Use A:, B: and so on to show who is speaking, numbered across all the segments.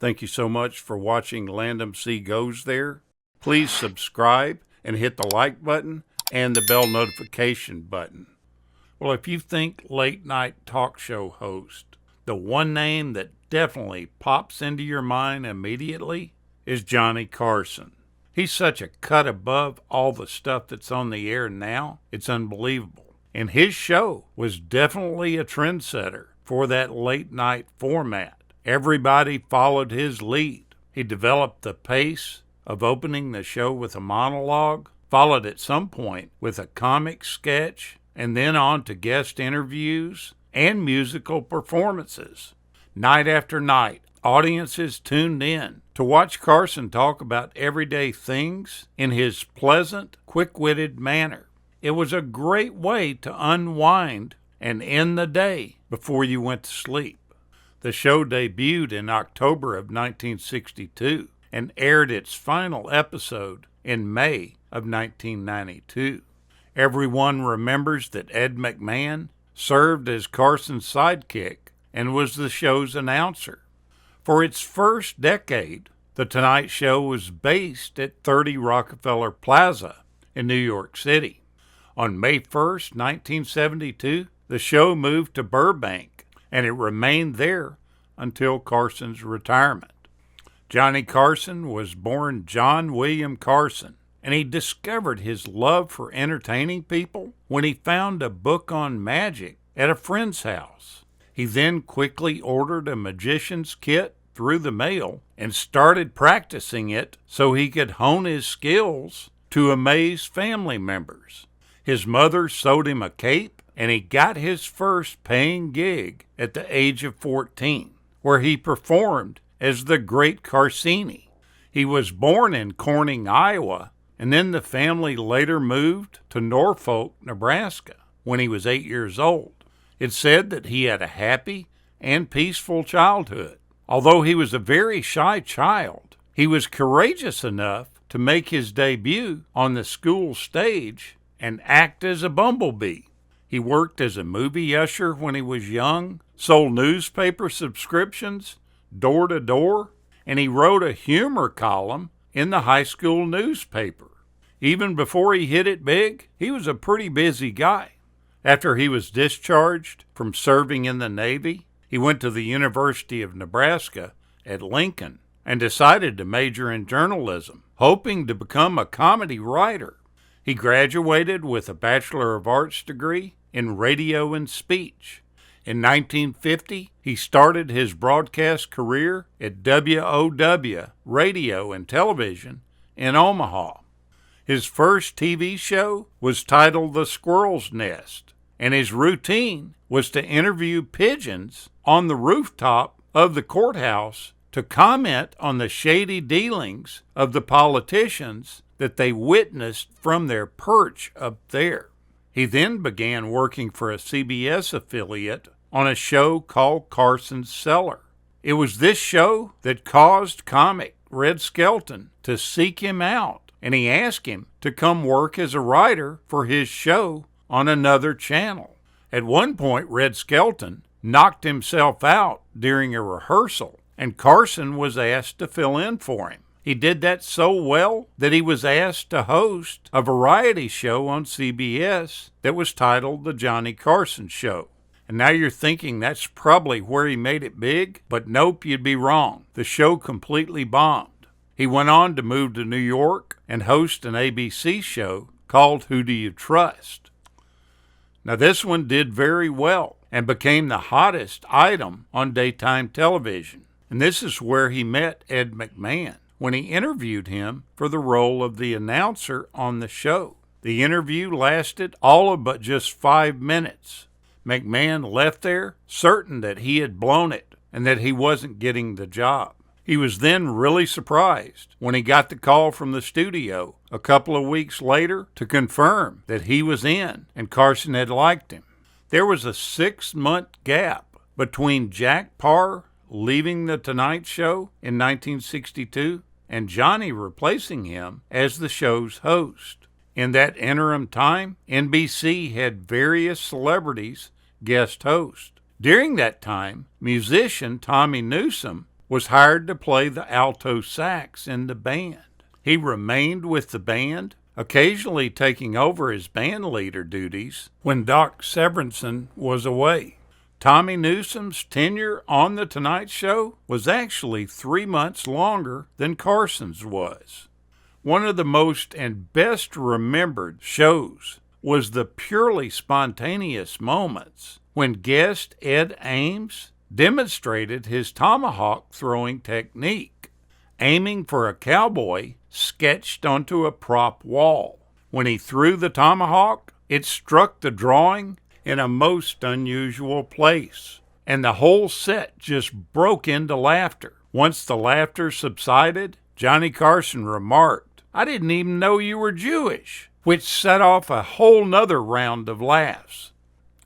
A: Thank you so much for watching Landom C Goes There. Please subscribe and hit the like button and the bell notification button. Well, if you think late night talk show host, the one name that definitely pops into your mind immediately is Johnny Carson. He's such a cut above all the stuff that's on the air now, it's unbelievable. And his show was definitely a trendsetter for that late night format. Everybody followed his lead. He developed the pace of opening the show with a monologue, followed at some point with a comic sketch, and then on to guest interviews and musical performances. Night after night, audiences tuned in to watch Carson talk about everyday things in his pleasant, quick-witted manner. It was a great way to unwind and end the day before you went to sleep. The show debuted in October of 1962 and aired its final episode in May of 1992. Everyone remembers that Ed McMahon served as Carson's sidekick and was the show's announcer. For its first decade, The Tonight Show was based at 30 Rockefeller Plaza in New York City. On May 1st, 1972, the show moved to Burbank, and it remained there until Carson's retirement. Johnny Carson was born John William Carson, and he discovered his love for entertaining people when he found a book on magic at a friend's house. He then quickly ordered a magician's kit through the mail and started practicing it so he could hone his skills to amaze family members. His mother sewed him a cape, and he got his first paying gig at the age of 14, where he performed as the Great Carsini. He was born in Corning, Iowa, and then the family later moved to Norfolk, Nebraska, when he was 8 years old. It's said that he had a happy and peaceful childhood. Although he was a very shy child, he was courageous enough to make his debut on the school stage and act as a bumblebee. He worked as a movie usher when he was young, sold newspaper subscriptions door to door, and he wrote a humor column in the high school newspaper. Even before he hit it big, he was a pretty busy guy. After he was discharged from serving in the Navy, he went to the University of Nebraska at Lincoln and decided to major in journalism, hoping to become a comedy writer. He graduated with a Bachelor of Arts degree in radio and speech. In 1950, he started his broadcast career at WOW Radio and Television in Omaha. His first TV show was titled The Squirrel's Nest, and his routine was to interview pigeons on the rooftop of the courthouse to comment on the shady dealings of the politicians that they witnessed from their perch up there. He then began working for a CBS affiliate on a show called Carson's Cellar. It was this show that caused comic Red Skelton to seek him out, and he asked him to come work as a writer for his show on another channel. At one point, Red Skelton knocked himself out during a rehearsal, and Carson was asked to fill in for him. He did that so well that he was asked to host a variety show on CBS that was titled The Johnny Carson Show. And now you're thinking that's probably where he made it big, but nope, you'd be wrong. The show completely bombed. He went on to move to New York and host an ABC show called Who Do You Trust? Now this one did very well and became the hottest item on daytime television. And this is where he met Ed McMahon when he interviewed him for the role of the announcer on the show. The interview lasted all of but just 5 minutes. McMahon left there certain that he had blown it and that he wasn't getting the job. He was then really surprised when he got the call from the studio a couple of weeks later to confirm that he was in and Carson had liked him. There was a 6-month gap between Jack Paar leaving The Tonight Show in 1962 and Johnny replacing him as the show's host. In that interim time, NBC had various celebrities guest host. During that time, musician Tommy Newsom was hired to play the alto sax in the band. He remained with the band, occasionally taking over his band leader duties when Doc Severinsen was away. Tommy Newsom's tenure on The Tonight Show was actually 3 months longer than Carson's was. One of the most and best remembered shows was the purely spontaneous moments when guest Ed Ames demonstrated his tomahawk throwing technique, aiming for a cowboy sketched onto a prop wall. When he threw the tomahawk, it struck the drawing in a most unusual place, and the whole set just broke into laughter. Once the laughter subsided, Johnny Carson remarked, "I didn't even know you were Jewish," which set off a whole nother round of laughs.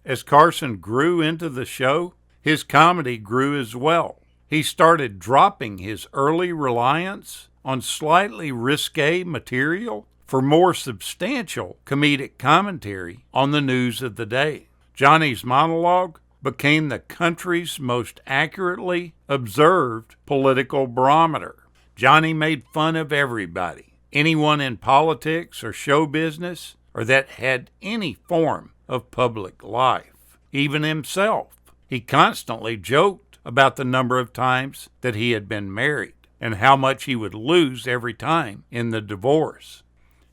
A: As Carson grew into the show, his comedy grew as well. He started dropping his early reliance on slightly risque material for more substantial comedic commentary on the news of the day. Johnny's monologue became the country's most accurately observed political barometer. Johnny made fun of everybody, anyone in politics or show business, or that had any form of public life, even himself. He constantly joked about the number of times that he had been married and how much he would lose every time in the divorce.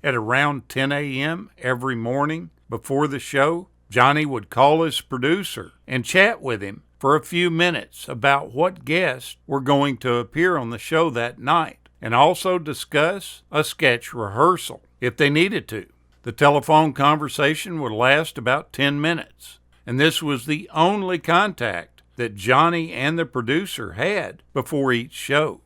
A: At around 10 a.m. every morning before the show, Johnny would call his producer and chat with him for a few minutes about what guests were going to appear on the show that night, and also discuss a sketch rehearsal if they needed to. The telephone conversation would last about 10 minutes, and this was the only contact that Johnny and the producer had before each show.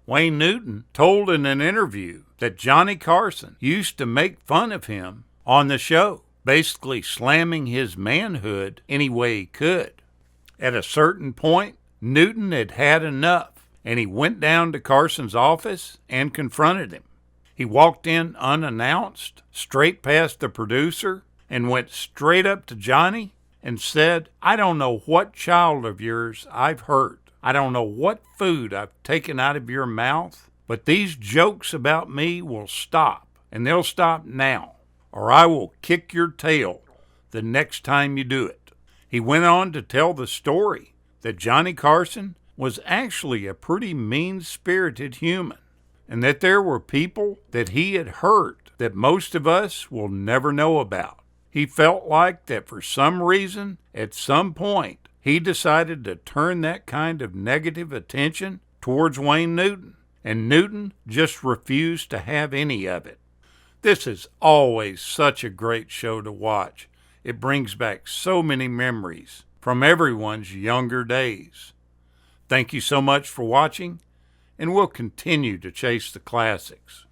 A: Wayne Newton told in an interview that Johnny Carson used to make fun of him on the show, basically slamming his manhood any way he could. At a certain point, Newton had had enough, and he went down to Carson's office and confronted him. He walked in unannounced, straight past the producer, and went straight up to Johnny and said, "I don't know what child of yours I've hurt. I don't know what food I've taken out of your mouth, but these jokes about me will stop, and they'll stop now, or I will kick your tail the next time you do it." He went on to tell the story that Johnny Carson was actually a pretty mean-spirited human, and that there were people that he had hurt that most of us will never know about. He felt like that for some reason, at some point, he decided to turn that kind of negative attention towards Wayne Newton, and Newton just refused to have any of it. This is always such a great show to watch. It brings back so many memories from everyone's younger days. Thank you so much for watching, and we'll continue to chase the classics.